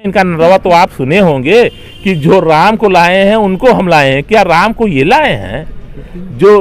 इनका नरवा तो आप सुने होंगे कि जो राम को लाए हैं उनको हम लाए हैं। क्या राम को ये लाए हैं? जो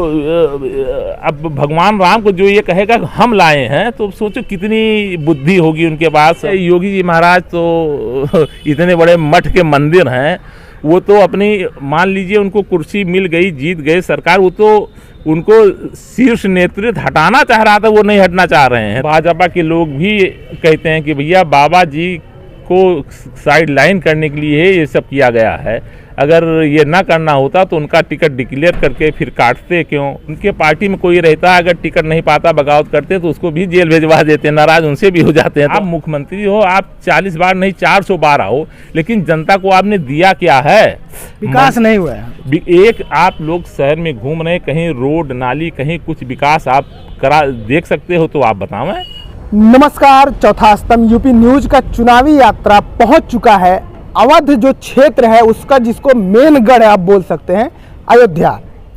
अब भगवान राम को जो ये कहेगा हम लाए हैं, तो सोचो कितनी बुद्धि होगी उनके पास। योगी जी महाराज तो इतने बड़े मठ के मंदिर हैं, वो तो अपनी मान लीजिए उनको कुर्सी मिल गई, जीत गए सरकार, वो तो उनको शीर्ष नेतृत्व हटाना चाह रहा था, वो नहीं हटना चाह रहे हैं। भाजपा के लोग भी कहते हैं कि भैया बाबा जी को साइड लाइन करने के लिए ये सब किया गया है। अगर ये ना करना होता तो उनका टिकट डिक्लेयर करके फिर काटते क्यों? उनके पार्टी में कोई रहता, अगर टिकट नहीं पाता बगावत करते तो उसको भी जेल भेजवा देते, नाराज उनसे भी हो जाते हैं। आप मुख्यमंत्री हो, आप 40 बार नहीं 400 बार आओ, लेकिन जनता को आपने दिया क्या है? विकास नहीं हुआ है। एक आप लोग शहर में घूम रहे, कहीं रोड नाली कहीं कुछ विकास आप करा देख सकते हो तो आप बताओ। नमस्कार, चौथा स्तंभ यूपी न्यूज का चुनावी यात्रा पहुंच चुका है अवध जो क्षेत्र है उसका, जिसको मेन गढ़ आप बोल सकते हैं, अयोध्या,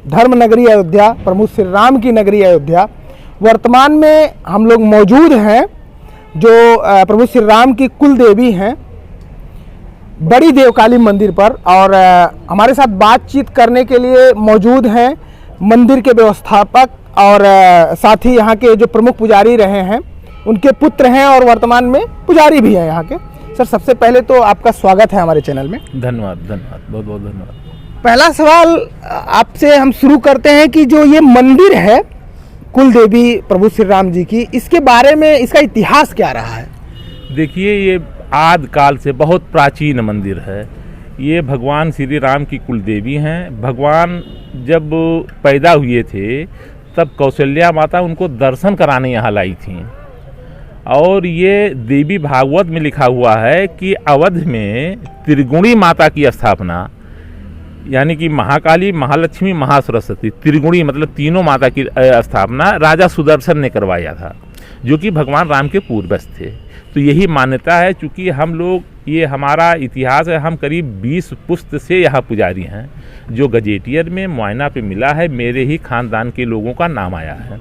धर्म नगरी अयोध्या, प्रभु श्री राम की नगरी अयोध्या। वर्तमान में हम लोग मौजूद हैं जो प्रभु श्री राम की कुल देवी हैं बड़ी देवकाली मंदिर पर, और हमारे साथ बातचीत करने के लिए मौजूद हैं मंदिर के व्यवस्थापक और साथ ही यहाँ के जो प्रमुख पुजारी रहे हैं, उनके पुत्र हैं और वर्तमान में पुजारी भी हैं यहाँ के। सर, सबसे पहले तो आपका स्वागत है हमारे चैनल में। धन्यवाद, बहुत बहुत धन्यवाद। पहला सवाल आपसे हम शुरू करते हैं कि जो ये मंदिर है कुल देवी प्रभु श्री राम जी की, इसके बारे में इसका इतिहास क्या रहा है? देखिए, ये आदि काल से बहुत प्राचीन मंदिर है। ये भगवान श्री राम की कुल देवी हैं। भगवान जब पैदा हुए थे तब कौशल्या माता उनको दर्शन कराने यहाँ लाई थी, और ये देवी भागवत में लिखा हुआ है कि अवध में त्रिगुणी माता की स्थापना, यानी कि महाकाली, महालक्ष्मी, महासरस्वती, त्रिगुणी मतलब तीनों माता की स्थापना राजा सुदर्शन ने करवाया था, जो कि भगवान राम के पूर्वज थे। तो यही मान्यता है। चूँकि हम लोग, ये हमारा इतिहास है, हम करीब 20 पुश्त से यहाँ पुजारी हैं, जो गजेटियर में मुआयना पे मिला है, मेरे ही खानदान के लोगों का नाम आया है।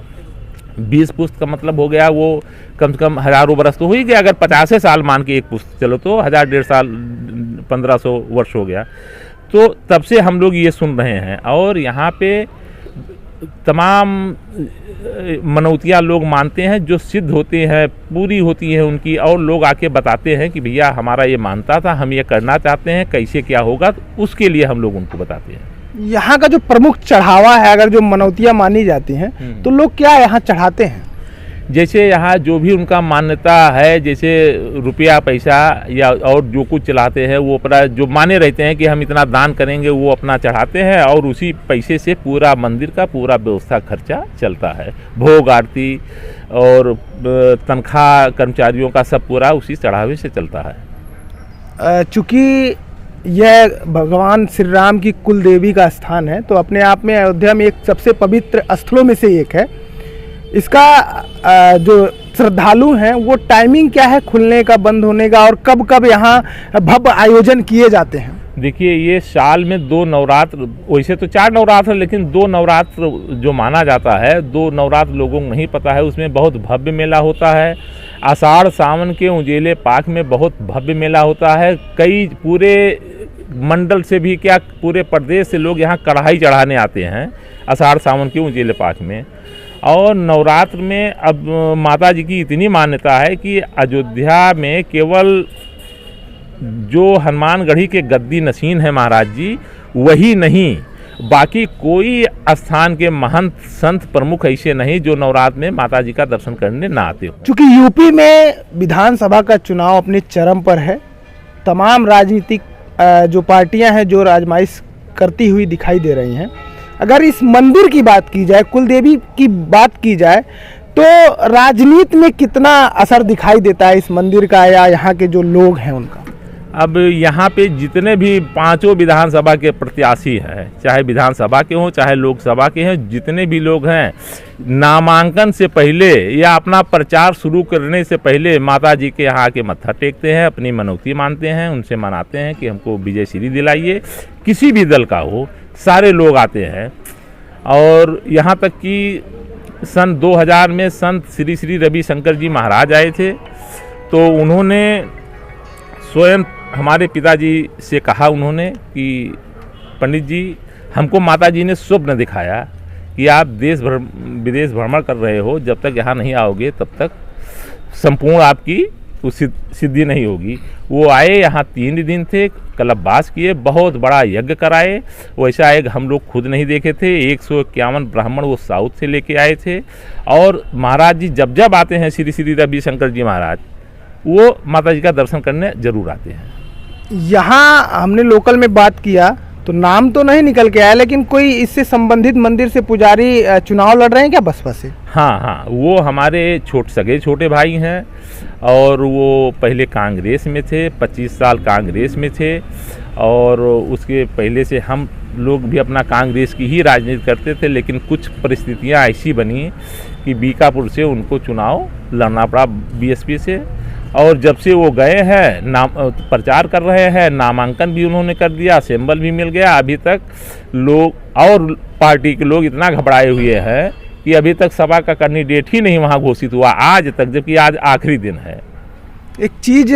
20 पुश्त का मतलब हो गया वो कम से कम हजारों बरस तो हो ही गया। अगर 50 साल मान के एक पुश्त चलो तो 1000-1500 साल 1500 वर्ष हो गया। तो तब से हम लोग ये सुन रहे हैं, और यहाँ पे तमाम मनौतियाँ लोग मानते हैं जो सिद्ध होते हैं, पूरी होती हैं उनकी, और लोग आके बताते हैं कि भैया हमारा ये मानता था, हम ये करना चाहते हैं, कैसे क्या होगा, तो उसके लिए हम लोग उनको बताते हैं। यहाँ का जो प्रमुख चढ़ावा है, अगर जो मनौतियाँ मानी जाती हैं तो लोग क्या यहाँ चढ़ाते हैं? जैसे यहाँ जो भी उनका मान्यता है, जैसे रुपया पैसा या और जो कुछ चलाते हैं, वो अपना जो माने रहते हैं कि हम इतना दान करेंगे, वो अपना चढ़ाते हैं, और उसी पैसे से पूरा मंदिर का पूरा व्यवस्था खर्चा चलता है। भोग आरती और तनख्वाह कर्मचारियों का सब पूरा उसी चढ़ावे से चलता है। चूँकि यह भगवान श्री राम की कुल देवी का स्थान है, तो अपने आप में अयोध्या में एक सबसे पवित्र स्थलों में से एक है। इसका जो श्रद्धालु हैं वो टाइमिंग क्या है खुलने का, बंद होने का, और कब कब यहाँ भव्य आयोजन किए जाते हैं? देखिए, ये साल में 2 नवरात्र, वैसे तो 4 नवरात्र, लेकिन 2 नवरात्र जो माना जाता है, 2 नवरात्र लोगों को नहीं पता है, उसमें बहुत भव्य मेला होता है। आषाढ़ सावन के उंजेले पाक में बहुत भव्य मेला होता है। कई पूरे मंडल से भी, क्या पूरे प्रदेश से लोग यहाँ कढ़ाई चढ़ाने आते हैं आषाढ़ सावन के उंजेले पाक में। और नवरात्र में अब माता जी की इतनी मान्यता है कि अयोध्या में केवल जो हनुमानगढ़ी के गद्दी नशीन है महाराज जी, वही नहीं, बाकी कोई स्थान के महंत संत प्रमुख ऐसे नहीं जो नवरात्र में माता जी का दर्शन करने ना आते हो। चूँकि यूपी में विधानसभा का चुनाव अपने चरम पर है, तमाम राजनीतिक जो पार्टियां हैं जो आजमाइश करती हुई दिखाई दे रही हैं। अगर इस मंदिर की बात की जाए, कुल देवी की बात की जाए, तो राजनीति में कितना असर दिखाई देता है इस मंदिर का या यहाँ के जो लोग हैं उनका? अब यहाँ पे जितने भी 5 विधानसभा के प्रत्याशी हैं, चाहे विधानसभा के हों चाहे लोकसभा के हैं, जितने भी लोग हैं, नामांकन से पहले या अपना प्रचार शुरू करने से पहले माता जी के यहाँ आके मत्था टेकते हैं, अपनी मनौती मानते हैं, उनसे मनाते हैं कि हमको विजय श्री दिलाइए। किसी भी दल का हो, सारे लोग आते हैं। और यहाँ तक कि सन 2000 में संत श्री श्री रविशंकर जी महाराज आए थे, तो उन्होंने स्वयं हमारे पिताजी से कहा उन्होंने कि पंडित जी, हमको माताजी ने स्वप्न दिखाया कि आप विदेश भ्रमण कर रहे हो, जब तक यहाँ नहीं आओगे तब तक संपूर्ण आपकी सिद्धि नहीं होगी। वो आए, यहाँ 3 दिन थे, कल्पवास किए, बहुत बड़ा यज्ञ कराए। वैसा यज्ञ हम लोग खुद नहीं देखे थे। 151 ब्राह्मण वो साउथ से लेके आए थे। और महाराज जी जब जब आते हैं, श्री श्री रविशंकर जी महाराज, वो माता जी का दर्शन करने जरूर आते हैं। यहाँ हमने लोकल में बात किया तो नाम तो नहीं निकल के आया, लेकिन कोई इससे संबंधित मंदिर से पुजारी चुनाव लड़ रहे हैं क्या बसपा से? हाँ, वो हमारे सगे छोटे भाई हैं और वो पहले कांग्रेस में थे, 25 साल कांग्रेस में थे। और उसके पहले से हम लोग भी अपना कांग्रेस की ही राजनीति करते थे, लेकिन कुछ परिस्थितियाँ ऐसी बनी कि बीकापुर से उनको चुनाव लड़ना पड़ा बीएसपी से। और जब से वो गए हैं, प्रचार कर रहे हैं, नामांकन भी उन्होंने कर दिया, सिंबल भी मिल गया। अभी तक लोग और पार्टी के लोग इतना घबराए हुए हैं कि अभी तक सभा का कैंडिडेट ही नहीं वहाँ घोषित हुआ आज तक, जबकि आज आखिरी दिन है। एक चीज़,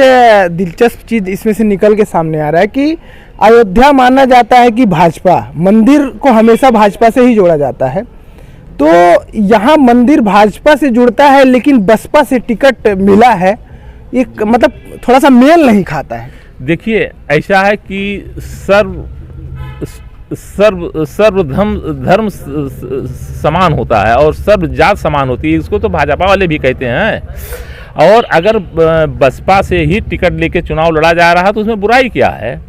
दिलचस्प चीज़ इसमें से निकल के सामने आ रहा है कि अयोध्या माना जाता है कि भाजपा मंदिर को हमेशा भाजपा से ही जोड़ा जाता है, तो यहाँ मंदिर भाजपा से जुड़ता है लेकिन बसपा से टिकट मिला है, एक मतलब थोड़ा सा मेल नहीं खाता है। देखिए, ऐसा है कि सर्व धर्म समान होता है और सर्व जात समान होती है, इसको तो भाजपा वाले भी कहते हैं। और अगर बसपा से ही टिकट लेके चुनाव लड़ा जा रहा तो उसमें बुराई क्या है?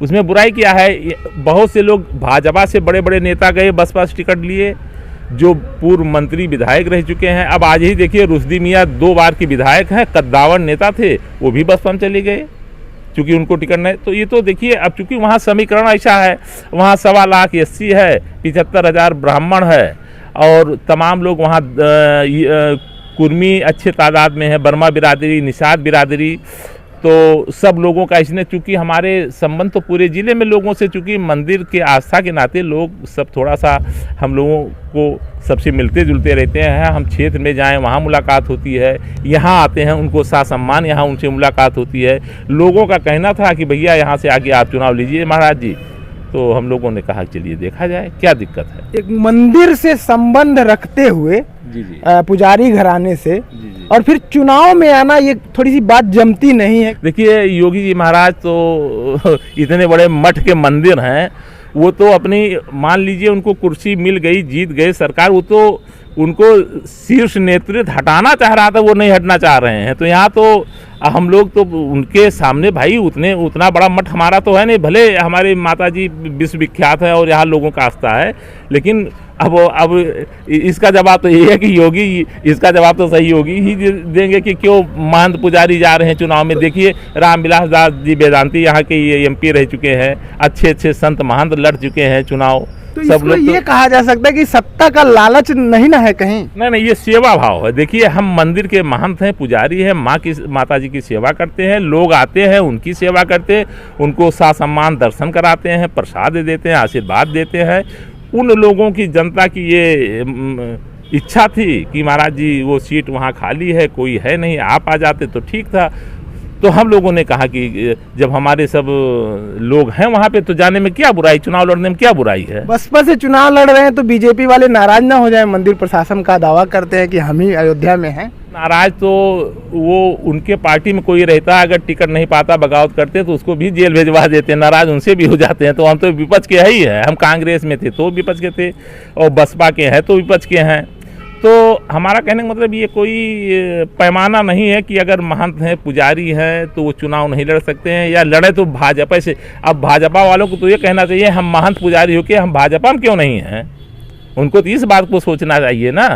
उसमें बुराई क्या है? बहुत से लोग भाजपा से बड़े बड़े नेता गए, बसपा से टिकट लिए, जो पूर्व मंत्री विधायक रह चुके हैं। अब आज ही देखिए, रुश्दी मियाँ 2 बार की विधायक हैं, कद्दावर नेता थे, वो भी बसपा में चले गए क्योंकि उनको टिकट नहीं। तो ये तो देखिए, अब चूंकि वहाँ समीकरण ऐसा है, वहाँ 1.25 लाख SC है, 75,000 ब्राह्मण है और तमाम लोग वहाँ कुर्मी अच्छे तादाद में है, बर्मा बिरादरी, निषाद बिरादरी, तो सब लोगों का इसने, चूंकि हमारे संबंध तो पूरे ज़िले में लोगों से, चूंकि मंदिर के आस्था के नाते लोग सब थोड़ा सा हम लोगों को सबसे मिलते जुलते रहते हैं। हम क्षेत्र में जाएं, वहाँ मुलाकात होती है, यहाँ आते हैं, उनको सम्मान यहाँ उनसे मुलाकात होती है। लोगों का कहना था कि भैया यहाँ से आगे आप चुनाव लीजिए महाराज जी, तो हम लोगों ने कहा चलिए देखा जाए क्या दिक्कत है। एक मंदिर से संबंध रखते हुए जी जी पुजारी घराने से जी और फिर चुनाव में आना, ये थोड़ी सी बात जमती नहीं है। देखिए, योगी जी महाराज तो इतने बड़े मठ के मंदिर हैं, वो तो अपनी, मान लीजिए उनको कुर्सी मिल गई, जीत गए सरकार, वो तो उनको शीर्ष नेतृत्व हटाना चाह रहा था, वो नहीं हटना चाह रहे हैं। तो यहाँ तो हम लोग तो उनके सामने भाई उतना बड़ा मठ हमारा तो है नहीं, भले हमारे माताजी विश्वविख्यात है और यहाँ लोगों का आस्था है, लेकिन अब इसका जवाब तो ये है कि योगी, इसका जवाब तो सही योगी ही देंगे कि क्यों महंत पुजारी जा रहे हैं चुनाव में। देखिए, रामविलास दास जी वेदांती यहाँ के MP रह चुके हैं, अच्छे संत महंत लड़ चुके हैं चुनाव। तो सब लोग ये कहा जा सकता है कि सत्ता का लालच नहीं ना है कहीं? नहीं, ये सेवा भाव है। देखिए, हम मंदिर के महंत हैं, पुजारी हैं, माता जी की सेवा करते हैं, लोग आते हैं, उनकी सेवा करते हैं, उनको सम्मान दर्शन कराते हैं, प्रसाद देते हैं, आशीर्वाद देते हैं। उन लोगों की, जनता की ये इच्छा थी कि महाराज जी वो सीट वहाँ खाली है, कोई है नहीं, आप आ जाते तो ठीक था। तो हम लोगों ने कहा कि जब हमारे सब लोग हैं वहाँ पे, तो जाने में क्या बुराई, चुनाव लड़ने में क्या बुराई है। बसपा से चुनाव लड़ रहे हैं तो बीजेपी वाले नाराज ना हो जाए? मंदिर प्रशासन का दावा करते हैं कि हम ही अयोध्या में हैं। नाराज तो वो उनके पार्टी में कोई रहता, अगर टिकट नहीं पाता, बगावत करते तो उसको भी जेल भेजवा देते, नाराज उनसे भी हो जाते हैं। तो हम तो विपक्ष के ही हैं, हम कांग्रेस में थे तो विपक्ष के थे और बसपा के हैं तो विपक्ष के हैं। तो हमारा कहने का मतलब ये कोई पैमाना नहीं है कि अगर महंत हैं, पुजारी हैं तो वो चुनाव नहीं लड़ सकते हैं, या लड़े तो भाजपा से। अब भाजपा वालों को तो ये कहना चाहिए, हम महंत पुजारी होके हम भाजपा में क्यों नहीं हैं, उनको तो इस बात को सोचना चाहिए ना।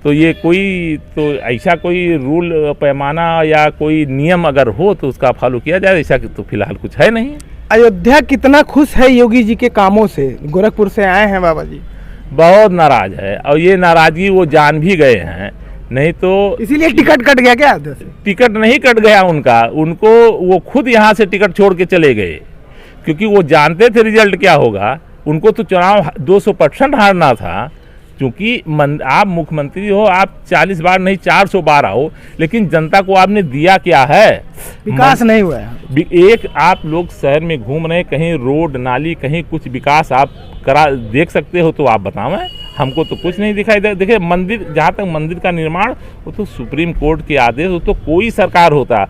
तो ये कोई, तो ऐसा कोई रूल पैमाना या कोई नियम अगर हो तो उसका फॉलो किया जाए, ऐसा तो फिलहाल कुछ है नहीं। अयोध्या कितना खुश है योगी जी के कामों से? गोरखपुर से आए हैं बाबा जी, बहुत नाराज है और ये नाराजगी वो जान भी गए हैं, नहीं तो इसीलिए टिकट कट गया क्या? टिकट नहीं कट गया उनका, उनको वो खुद यहाँ से टिकट छोड़ के चले गए क्योंकि वो जानते थे रिजल्ट क्या होगा। उनको तो चुनाव 200% हारना था, क्योंकि आप मुख्यमंत्री हो, आप 40 बार नहीं 400 बार आओ, लेकिन जनता को आपने दिया क्या है? विकास नहीं हुआ है। एक आप लोग शहर में घूम रहे हैं, कहीं रोड नाली कहीं कुछ विकास आप करा देख सकते हो तो आप बतावें, हमको तो कुछ नहीं दिखाई दे। देखिए मंदिर, जहाँ तक मंदिर का निर्माण, वो तो सुप्रीम कोर्ट के आदेश, वो तो कोई सरकार होता,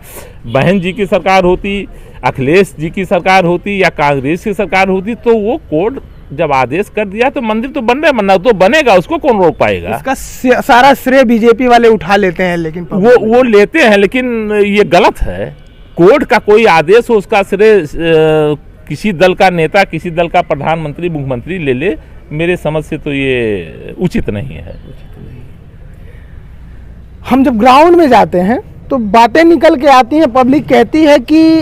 बहन जी की सरकार होती, अखिलेश जी की सरकार होती या कांग्रेस की सरकार होती, तो वो कोर्ट जब आदेश कर दिया तो मंदिर तो बनना तो बनेगा, उसको कौन रोक पाएगा? इसका सारा श्रेय बीजेपी वाले उठा लेते हैं, लेकिन वो लेते हैं, लेकिन ये गलत है। कोर्ट का कोई आदेश हो, उसका श्रेय किसी दल का नेता, किसी दल का प्रधानमंत्री, मुख्यमंत्री ले, मेरे समझ से तो ये उचित नहीं है। हम जब ग्राउंड में जाते हैं तो बातें निकल के आती हैं, पब्लिक कहती है कि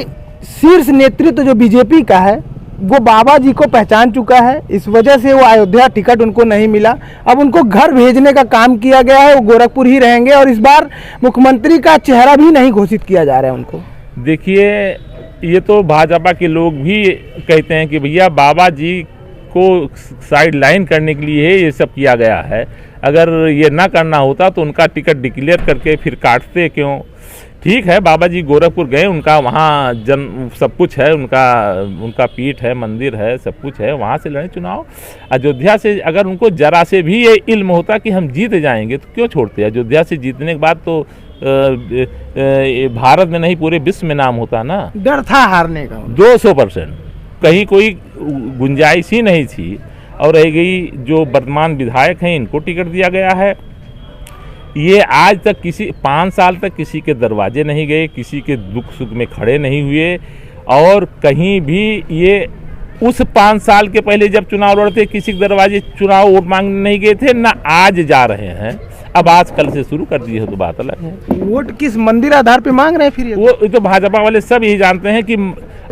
शीर्ष नेतृत्व जो बीजेपी का है वो बाबा जी को पहचान चुका है, इस वजह से वो अयोध्या टिकट उनको नहीं मिला। अब उनको घर भेजने का काम किया गया है, वो गोरखपुर ही रहेंगे और इस बार मुख्यमंत्री का चेहरा भी नहीं घोषित किया जा रहा है उनको। देखिए, ये तो भाजपा के लोग भी कहते हैं कि भैया बाबा जी को साइड लाइन करने के लिए ये सब किया गया है, अगर ये ना करना होता तो उनका टिकट डिक्लेयर करके फिर काटते क्यों? ठीक है, बाबा जी गोरखपुर गए, उनका वहाँ सब कुछ है, उनका पीठ है, मंदिर है, सब कुछ है, वहाँ से लड़े चुनाव। अयोध्या से अगर उनको जरा से भी ये इल्म होता कि हम जीत जाएंगे तो क्यों छोड़ते? अयोध्या से जीतने के बाद तो भारत में नहीं पूरे विश्व में नाम होता ना। डर था हारने का 200%, कहीं कोई गुंजाइश ही नहीं थी। और रह गई जो वर्तमान विधायक हैं, इनको टिकट दिया गया है, ये आज तक 5 साल तक किसी के दरवाजे नहीं गए, किसी के दुख सुख में खड़े नहीं हुए, और कहीं भी ये उस 5 साल के पहले जब चुनाव लड़ते किसी के दरवाजे चुनाव वोट मांगने नहीं गए थे, ना आज जा रहे हैं। अब आज कल से शुरू कर दिए हो तो बात अलग है। वोट किस मंदिर आधार पे मांग रहे हैं फिर? वो तो भाजपा वाले सब यही जानते हैं कि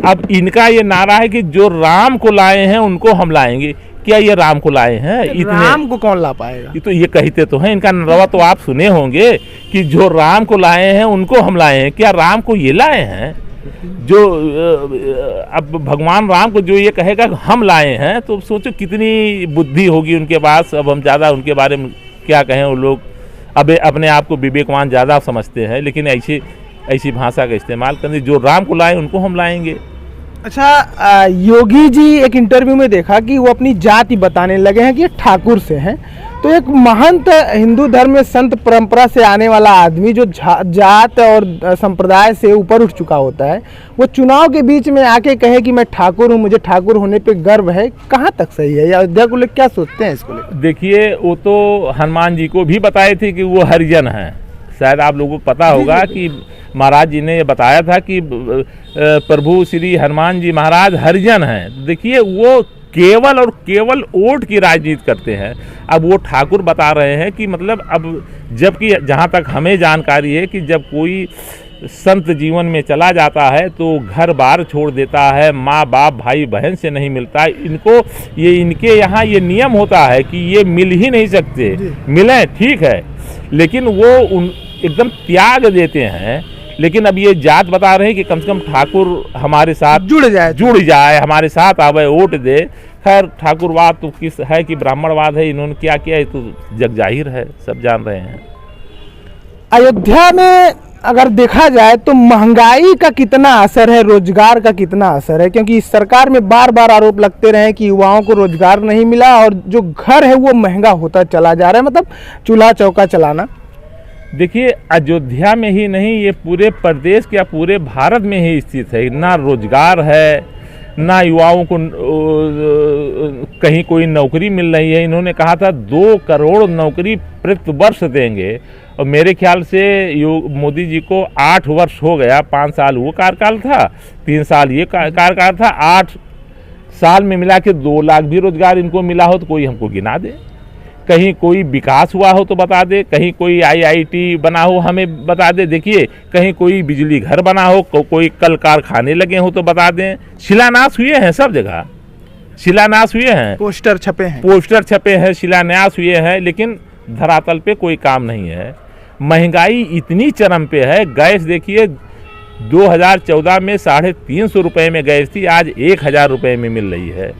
अब इनका ये नारा है कि जो राम को लाए हैं उनको हम लाएंगे। क्या ये राम को लाए हैं? इतने राम को कौन ला पाएगा? ये तो ये कहते तो हैं, इनका नरवा तो आप सुने होंगे कि जो राम को लाए हैं उनको हम लाए हैं। क्या राम को ये लाए हैं? जो अब भगवान राम को जो ये कहेगा हम लाए हैं, तो सोचो कितनी बुद्धि होगी उनके पास। अब हम ज़्यादा उनके बारे में क्या कहें, वो लोग अब अपने आप को विवेकवान ज़्यादा समझते हैं, लेकिन ऐसी भाषा का इस्तेमाल करने, जो राम को लाए उनको हम लाएंगे। अच्छा, योगी जी एक इंटरव्यू में देखा कि वो अपनी जाति बताने लगे हैं कि ये ठाकुर से हैं। तो एक महंत हिंदू धर्म में संत परंपरा से आने वाला आदमी जो जात और संप्रदाय से ऊपर उठ चुका होता है, वो चुनाव के बीच में आके कहे कि मैं ठाकुर हूँ, मुझे ठाकुर होने पे गर्व है, कहाँ तक सही है? या अयोध्या को लेकर क्या सोचते हैं इसको लेकर? देखिए, वो तो हनुमान जी को भी बताए थे कि वो हरिजन हैं। शायद आप लोगों को पता होगा कि महाराज जी ने ये बताया था कि प्रभु श्री हनुमान जी महाराज हरिजन हैं। देखिए, वो केवल और केवल वोट की राजनीति करते हैं। अब वो ठाकुर बता रहे हैं कि मतलब अब, जबकि जहाँ तक हमें जानकारी है कि जब कोई संत जीवन में चला जाता है तो घर बार छोड़ देता है, माँ बाप भाई बहन से नहीं मिलता है। इनके यहाँ ये नियम होता है कि ये मिल ही नहीं सकते, मिलें ठीक है, लेकिन वो एकदम त्याग देते हैं। लेकिन अब ये जात बता रहे हैं कि कम से कम ठाकुर हमारे साथ जुड़ जाए, हमारे साथ आवे, वोट दे। खैर, ठाकुरवाद तो किस है कि ब्राह्मणवाद है, इन्होंने क्या किया है तो जग जाहिर है, सब जान रहे हैं। अयोध्या में अगर देखा जाए तो महंगाई का कितना असर है, रोजगार का कितना असर है? क्योंकि इस सरकार में बार बार आरोप लगते रहे कि युवाओं को रोजगार नहीं मिला और जो घर है वो महंगा होता चला जा रहा है, मतलब चूल्हा चौका चलाना। देखिए, अयोध्या में ही नहीं, ये पूरे प्रदेश या पूरे भारत में ही स्थित है। ना रोजगार है, ना युवाओं को कहीं कोई नौकरी मिल रही है। इन्होंने कहा था 2 करोड़ नौकरी प्रति वर्ष देंगे, और मेरे ख्याल से मोदी जी को 8 वर्ष हो गया। 5 साल वो कार्यकाल था, 3 साल ये कार्यकाल था, 8 साल में मिला के 2 लाख भी रोजगार इनको मिला हो तो कोई हमको गिना दे। कहीं कोई विकास हुआ हो तो बता दे, कहीं कोई IIT बना हो हमें बता दे। देखिए, कहीं कोई बिजली घर बना हो, कोई कल कारखाने लगे हो तो बता दें। शिलान्यास हुए हैं, सब जगह शिलान्यास हुए हैं, पोस्टर छपे हैं, शिलान्यास हुए हैं, लेकिन धरातल पे कोई काम नहीं है। महंगाई इतनी चरम पे है। गैस देखिए, 2014 में 350 रुपये में गैस थी, आज 1000 रुपये में मिल रही है।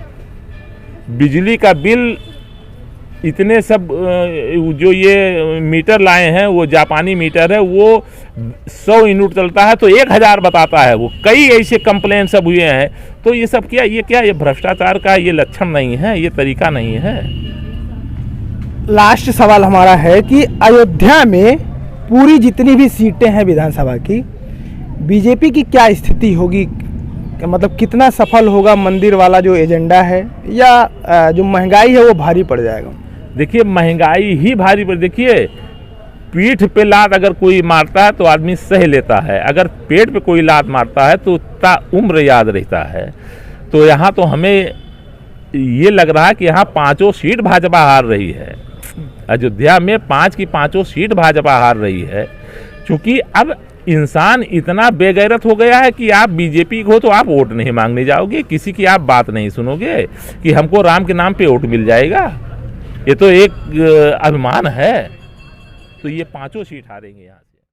बिजली का बिल इतने सब जो ये मीटर लाए हैं वो जापानी मीटर है, वो 100 यूनिट चलता है तो 1000 बताता है। वो कई ऐसे कंप्लेन सब हुए हैं। तो ये सब क्या ये भ्रष्टाचार का ये लक्षण नहीं है, ये तरीका नहीं है। लास्ट सवाल हमारा है कि अयोध्या में पूरी जितनी भी सीटें हैं विधानसभा की, बीजेपी की क्या स्थिति होगी? मतलब कितना सफल होगा मंदिर वाला जो एजेंडा है, या जो महंगाई है वो भारी पड़ जाएगा? देखिए, महंगाई ही भारी पड़, देखिए पीठ पे लात अगर कोई मारता है तो आदमी सह लेता है, अगर पेट पे कोई लात मारता है तो उतना उम्र याद रहता है। तो यहाँ तो हमें ये लग रहा है कि यहाँ 5 सीट भाजपा हार रही है। अयोध्या में 5 की 5 सीट भाजपा हार रही है, क्योंकि अब इंसान इतना बेगैरत हो गया है कि आप बीजेपी को तो आप वोट नहीं मांगने जाओगे, किसी की आप बात नहीं सुनोगे कि हमको राम के नाम पे वोट मिल जाएगा। ये तो एक अभिमान है। तो ये 5 सीट हारेंगे यहाँ।